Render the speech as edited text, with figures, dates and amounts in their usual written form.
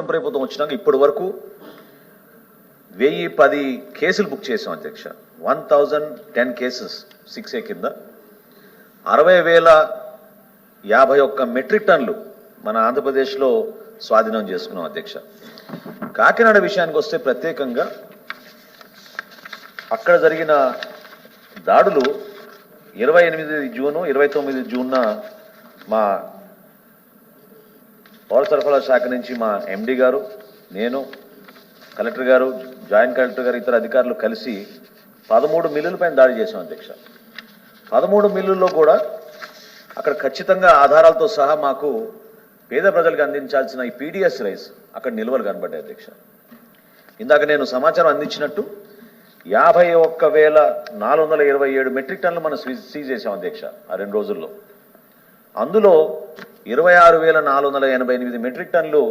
ప్రభుత్వం వచ్చినాక ఇప్పటి వరకు 1010 కేసులు బుక్ చేసాం అధ్యక్ష. 1010 కేసెస్ 6A కింద 60,051 మెట్రిక్ టన్నులు మన ఆంధ్రప్రదేశ్లో స్వాధీనం చేసుకున్నాం అధ్యక్ష. కాకినాడ విషయానికి వస్తే ప్రత్యేకంగా అక్కడ జరిగిన దాడులు 28 జూను 29 జూన్న మా పౌర సరఫరాల శాఖ నుంచి మా ఎండి గారు, నేను, కలెక్టర్ గారు, జాయింట్ కలెక్టర్ గారు, ఇతర అధికారులు కలిసి 13 మిల్లుల పైన దాడి చేశాం అధ్యక్ష. 13 మిల్లుల్లో కూడా అక్కడ ఖచ్చితంగా ఆధారాలతో సహా మాకు పేద ప్రజలకు అందించాల్సిన ఈ పీడిఎస్ రైస్ అక్కడ నిల్వలు కనబడ్డాయి అధ్యక్ష. ఇందాక నేను సమాచారం అందించినట్టు 51,427 మెట్రిక్ టన్నులు మనం సీజ్ చేశాం అధ్యక్ష ఆ 2 రోజుల్లో. అందులో 26,488 మెట్రిక్ టన్నులు